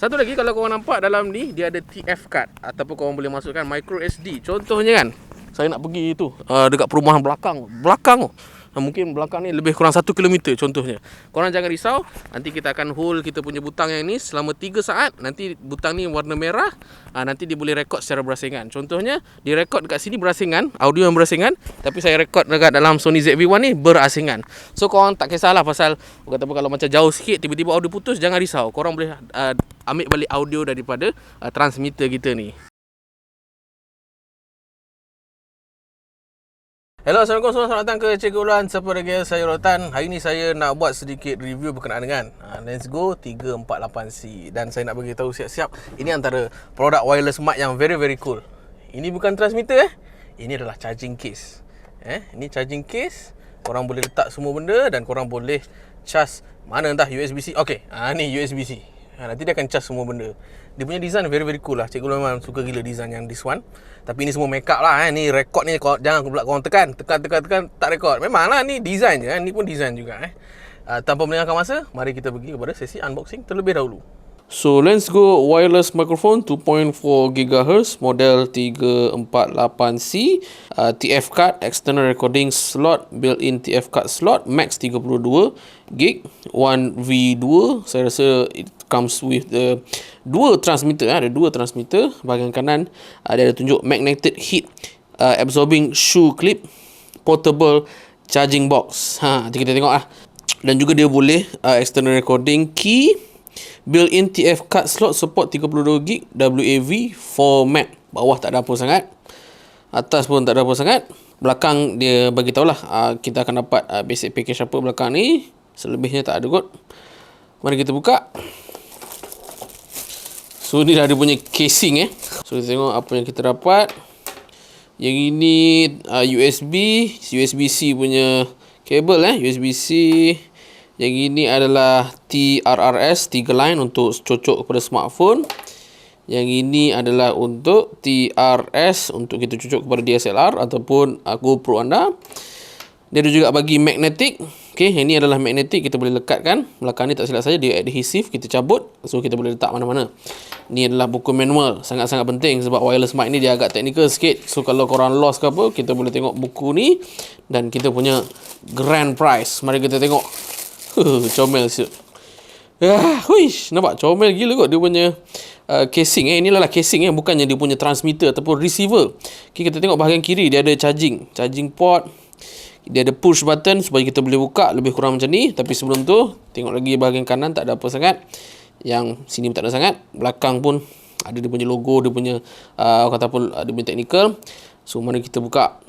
Satu lagi, kalau korang nampak dalam ni, dia ada TF card ataupun korang boleh masukkan micro SD. Contohnya kan, saya nak pergi tu dekat perumahan belakang tu. Mungkin belakang ni lebih kurang 1 kilometer contohnya. Korang jangan risau, nanti kita akan hold kita punya butang yang ni selama 3 saat. Nanti butang ni warna merah, nanti dia boleh rekod secara berasingan. Contohnya, dia rekod dekat sini berasingan, audio yang berasingan, tapi saya rekod dekat dalam Sony ZV-1 ni berasingan. So korang tak kisahlah pasal kata apa, kalau macam jauh sikit tiba-tiba audio putus, jangan risau. Korang boleh ambil balik audio daripada transmitter kita ni. Hello, Assalamualaikum semua. Selamat datang ke Cikgu Ulan. Siapa lagi? Saya Rotan. Hari ni saya nak buat sedikit review berkenaan dengan Let's Go 348C. Dan saya nak bagi tahu siap-siap, ini antara produk wireless mic yang very cool. Ini bukan transmitter Ini adalah charging case. Ini charging case. Korang boleh letak semua benda dan korang boleh charge mana entah USB-C. Okey, ni USB-C. Nanti dia akan charge semua benda. Dia punya design very cool lah. Cikgu memang suka gila design yang this one. Tapi ni semua make up lah. Ni rekod ni jangan pula korang tekan tak rekod. Memanglah ni design je. Ni pun design juga. Tanpa melengahkan masa, mari kita pergi kepada sesi unboxing terlebih dahulu. So Let's Go wireless microphone 2.4 GHz model 348C, TF card, external recording slot, built-in TF card slot, max 32 gig, 1V2. Saya rasa it comes with the dua transmitter. Ada dua transmitter. Bahagian kanan ada tunjuk magnetic heat absorbing shoe clip, portable charging box. Nanti kita tengok lah. Dan juga dia boleh external recording key, built-in TF card slot, support 32GB WAV format. Bawah tak ada apa sangat, atas pun tak ada apa sangat. Belakang dia bagi tahulah kita akan dapat basic package apa belakang ni. Selebihnya tak ada kot. Mari kita buka. So ni dah ada punya casing So kita tengok apa yang kita dapat. Yang ini USB-C punya kabel USB-C. Yang ini adalah TRRS 3 line untuk cocok kepada smartphone. Yang ini adalah untuk TRS untuk kita cocok kepada DSLR ataupun GoPro anda. Dia ada juga bagi magnetic. Okey, yang ini adalah magnetic, kita boleh lekatkan. Belakang ni tak silap saya dia adhesive, kita cabut. So kita boleh letak mana-mana. Ni adalah buku manual, sangat-sangat penting sebab wireless mic ni dia agak technical sikit. So kalau korang lost ke apa, kita boleh tengok buku ni dan kita punya grand prize. Mari kita tengok. Comel siap. Huish, nampak comel gila kot dia punya casing Inilah casing bukannya dia punya transmitter ataupun receiver. Okay, kita tengok bahagian kiri dia ada charging port. Dia ada push button supaya kita boleh buka, lebih kurang macam ni. Tapi sebelum tu, tengok lagi bahagian kanan tak ada apa sangat. Yang sini pun tak ada sangat. Belakang pun ada dia punya logo, dia punya kata apa, dia punya technical. So mari kita buka.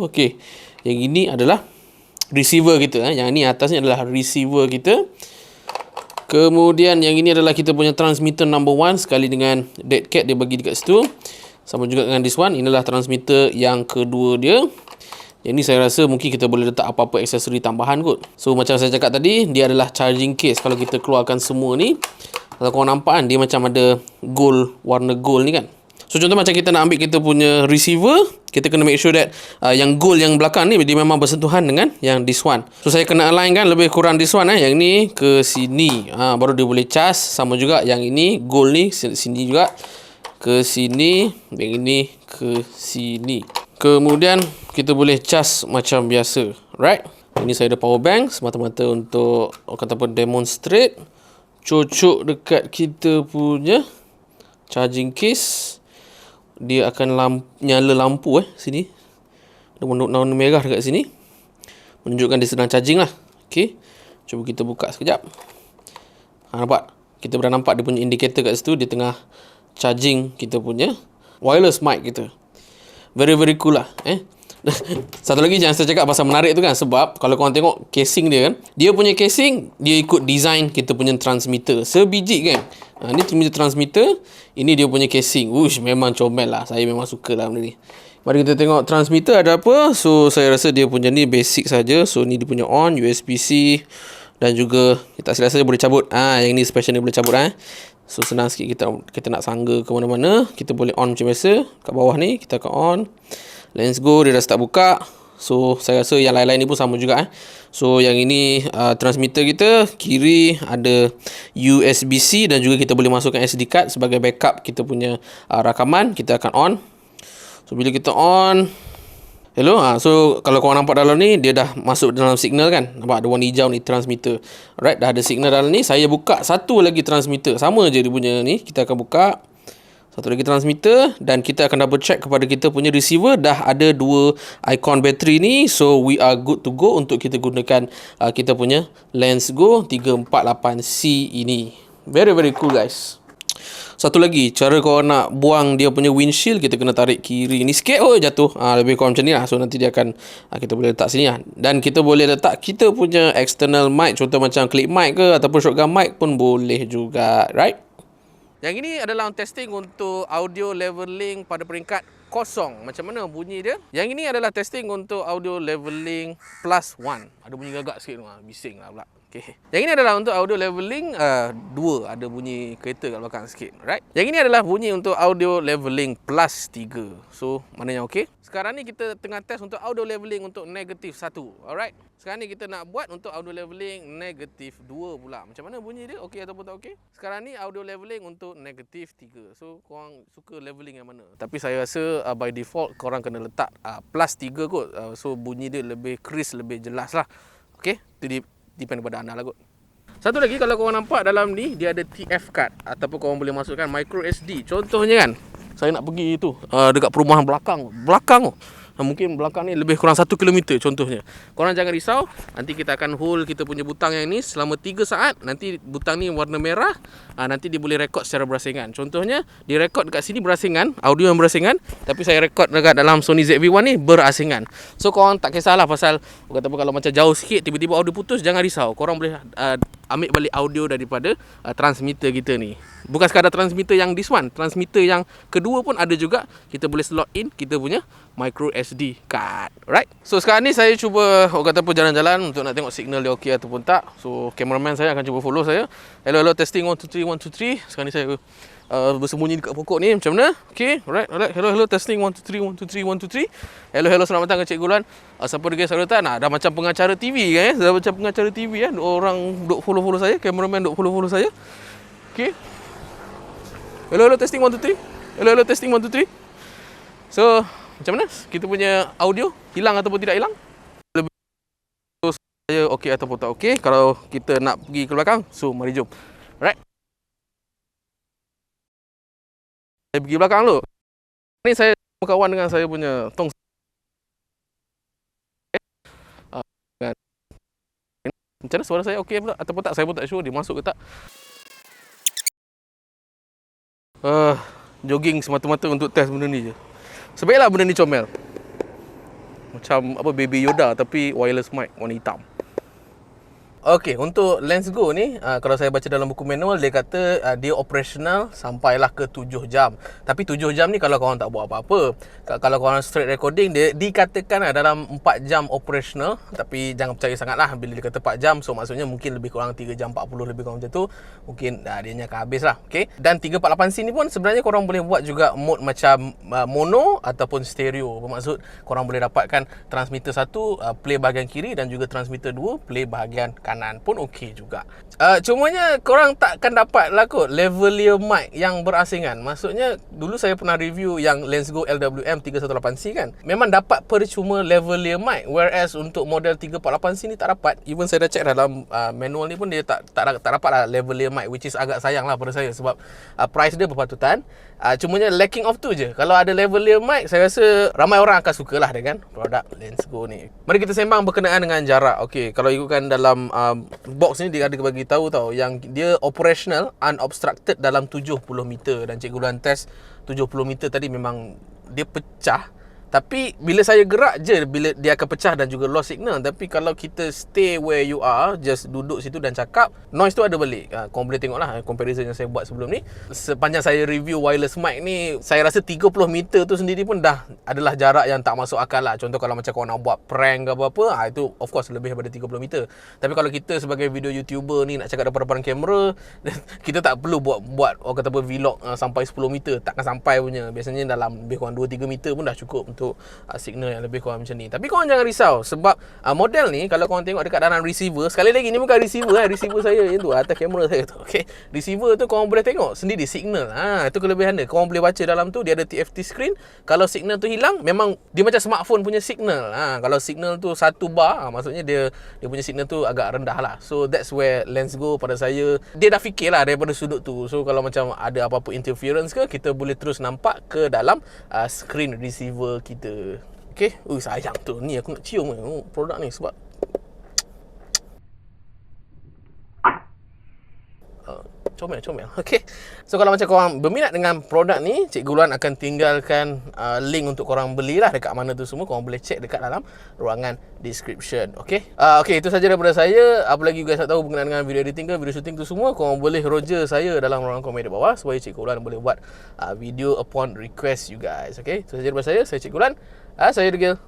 Okey. Yang ini adalah receiver kita. Yang ni atasnya adalah receiver kita. Kemudian yang ini adalah kita punya transmitter number 1 sekali dengan dead cat dia bagi dekat situ. Sama juga dengan this one. Inilah transmitter yang kedua dia. Yang ni saya rasa mungkin kita boleh letak apa-apa aksesori tambahan kot. So macam saya cakap tadi, dia adalah charging case. Kalau kita keluarkan semua ni, kalau korang nampak kan, dia macam ada gold, warna gold ni kan. So contoh macam kita nak ambil kita punya receiver, kita kena make sure that yang gold yang belakang ni dia memang bersentuhan dengan yang this one. So saya kena align kan lebih kurang this one yang ni ke sini. Baru dia boleh charge. Sama juga yang ini gold ni sini juga ke sini, yang ini ke sini. Kemudian kita boleh charge macam biasa, right? Ini saya ada power bank semata-mata untuk kata apa demonstrate. Cocok dekat kita punya charging case. Dia akan nyala lampu sini. Ada warna merah dekat sini, menunjukkan dia sedang charging lah. Okey, cuba kita buka sekejap. Nampak? Kita dah nampak dia punya indicator kat situ. Dia tengah charging kita punya wireless mic kita. Very cool lah. Satu lagi yang saya cakap pasal menarik tu kan, sebab kalau korang tengok casing dia kan, dia punya casing dia ikut design kita punya transmitter. Sebiji kan. Ni transmitter, ini dia punya casing. Memang comel lah. Saya memang suka lah benda ni. Mari kita tengok transmitter ada apa. So saya rasa dia punya ni basic saja. So ni dia punya on, USB-C, dan juga kita silap saja boleh cabut. Yang ni special ni boleh cabut. So senang sikit kita nak sangga ke mana-mana, kita boleh on macam biasa. Kat bawah ni kita akan on. Let's Go dia dah start buka. So saya rasa yang lain-lain ni pun sama juga. So yang ini transmitter kita, kiri ada USB-C dan juga kita boleh masukkan SD card sebagai backup kita punya rakaman. Kita akan on. So bila kita on, hello, so kalau korang nampak dalam ni, dia dah masuk dalam signal kan. Nampak ada warna hijau ni, transmitter. Alright, dah ada signal dalam ni. Saya buka satu lagi transmitter. Sama je dia punya ni. Kita akan buka satu lagi transmitter dan kita akan double check kepada kita punya receiver. Dah ada dua ikon bateri ni. So we are good to go untuk kita gunakan kita punya Lensgo 348C ini. Very very cool guys. Satu lagi, cara kau nak buang dia punya windshield, kita kena tarik kiri ni sikit, jatuh. Lebih kurang macam ni lah. So nanti dia akan, kita boleh letak sini lah. Dan kita boleh letak kita punya external mic, contoh macam clip mic ke ataupun shotgun mic pun boleh juga, right? Yang ini adalah testing untuk audio leveling pada peringkat kosong. Macam mana bunyi dia? Yang ini adalah testing untuk audio leveling +1. Ada bunyi gagak sikit, bising lah pula. Okay. Yang ini adalah untuk audio leveling 2. Ada bunyi kereta kat belakang sikit, right? Yang ini adalah bunyi untuk audio leveling +3. So, mana yang okey? Sekarang ni kita tengah test untuk audio leveling untuk -1. Alright? Sekarang ni kita nak buat untuk audio leveling -2 pula. Macam mana bunyi dia? Okey ataupun tak okey? Sekarang ni audio leveling untuk -3. So, korang suka leveling yang mana? Tapi saya rasa by default korang kena letak +3 kot. So, bunyi dia lebih crisp, lebih jelas lah. Okey? Itu depend pada anda lah kot. Satu lagi, kalau korang nampak dalam ni, dia ada TF card ataupun korang boleh masukkan micro SD. Contohnya kan, saya nak pergi tu dekat perumahan belakang tu. Mungkin belakang ni lebih kurang 1 km contohnya. Korang jangan risau, nanti kita akan hold kita punya butang yang ni selama 3 saat. Nanti butang ni warna merah, nanti dia boleh rekod secara berasingan. Contohnya, dia rekod dekat sini berasingan, audio yang berasingan, tapi saya rekod dekat dalam Sony ZV-1 ni berasingan. So korang tak kisahlah pasal kalau macam jauh sikit tiba-tiba audio putus, jangan risau. Korang boleh ambil balik audio daripada transmitter kita ni. Bukan sekadar transmitter yang this one, transmitter yang kedua pun ada juga. Kita boleh slot in kita punya micro SD card. Right? So sekarang ni saya cuba jalan-jalan untuk nak tengok signal dia okey ataupun tak. So cameraman saya akan cuba follow saya. Hello testing 1 2 3 1 2 3. Sekarang ni saya bersembunyi dekat pokok ni macam mana? Okey, alright. Hello testing 1 2 3 1 2 3 1 2 3. Hello selamat datang ke Cikgu Luan. Siapa dia saya tak nak dah macam pengacara TV kan Dah macam pengacara TV kan. Orang duk follow saya, cameraman duk follow saya. Okey. Hello testing 1 2 3. Hello testing 1 2 3. So, macam mana kita punya audio? Hilang ataupun tidak hilang? Lebih saya okey ataupun tak okey. Kalau kita nak pergi ke belakang, so mari jom. Alright. Saya pergi belakang dulu. Ni saya berkawan dengan saya punya tong. Macam mana suara saya okey pula ataupun tak? Saya pun tak sure dia masuk ke tak. Jogging semata-mata untuk test benda ni je. Sebaiklah benda ni comel. Macam Baby Yoda tapi wireless mic warna hitam. Okey, untuk Lensgo ni, kalau saya baca dalam buku manual, dia kata dia operational sampailah ke 7 jam. Tapi 7 jam ni kalau korang tak buat apa-apa. Kalau korang straight recording, dia dikatakan dalam 4 jam operational. Tapi jangan percaya sangat lah bila dia kata 4 jam. So maksudnya mungkin lebih kurang 3 jam 40 lebih kurang macam tu. Mungkin dia akan habis lah. Okay? Dan 348C ni pun sebenarnya korang boleh buat juga mode macam mono ataupun stereo. Bermaksud korang boleh dapatkan transmitter 1 play bahagian kiri dan juga transmitter 2 play bahagian kanan pun okey juga. Cumanya korang takkan dapat lah kot lavalier mic yang berasingan. Maksudnya dulu saya pernah review yang Lensgo LWM 318C kan. Memang dapat percuma lavalier mic, whereas untuk model 348C ni tak dapat. Even saya dah check dalam manual ni pun dia tak dapat lah lavalier mic, which is agak sayang lah pada saya sebab price dia berpatutan. Cumanya lacking of tu je. Kalau ada lavalier mic, saya rasa ramai orang akan sukalah dengan produk Lensgo ni. Mari kita sembang berkenaan dengan jarak. Okey, kalau ikutkan dalam box ni dia ada bagi tahu tau yang dia operational unobstructed dalam 70 meter dan Cikgu Luan test 70 meter tadi memang dia pecah. Tapi bila saya gerak je, bila dia akan pecah dan juga lost signal. Tapi kalau kita stay where you are, just duduk situ dan cakap, noise tu ada balik. Korang boleh tengok lah comparison yang saya buat sebelum ni. Sepanjang saya review wireless mic ni, saya rasa 30 meter tu sendiri pun dah adalah jarak yang tak masuk akal lah. Contoh kalau macam korang nak buat prank ke apa-apa, itu of course lebih daripada 30 meter. Tapi kalau kita sebagai video YouTuber ni nak cakap depan-depan kamera, kita tak perlu buat orang kata vlog sampai 10 meter. Takkan sampai punya. Biasanya dalam lebih kurang 2-3 meter pun dah cukup untuk signal yang lebih kurang macam ni. Tapi korang jangan risau sebab model ni kalau korang tengok dekat dalam receiver, sekali lagi ni bukan receiver receiver saya yang tu atas kamera saya tu. Okey, receiver tu korang boleh tengok sendiri signal. Itu kelebihan dia. Korang boleh baca dalam tu, dia ada TFT screen. Kalau signal tu hilang, memang dia macam smartphone punya signal. Kalau signal tu 1 bar, maksudnya dia punya signal tu agak rendah lah. So that's where Lensgo pada saya, dia dah fikir lah daripada sudut tu. So kalau macam ada apa-apa interference ke, kita boleh terus nampak ke dalam screen receiver kita. Okay, sayang tu. Ni aku nak cium produk ni sebab comel. Okay. So kalau macam korang berminat dengan produk ni, Cikgu Luan akan tinggalkan link untuk korang belilah dekat mana tu semua. Korang boleh check dekat dalam ruangan description. Okay. Okay, itu saja daripada saya. Apa lagi you guys nak tahu berkenaan dengan video editing ke, video shooting tu semua, korang boleh roger saya dalam ruangan komen di bawah supaya Cikgu Luan boleh buat video upon request you guys. Okay. Itu saja daripada saya. Saya Cikgu Luan. Saya Degil.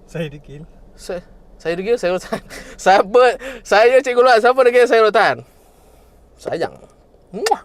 Saya Degil. Saya Degil, saya Rotan. Saya Cikgu Luan. Siapa Degil? Saya Rotan. Sayang. Muah.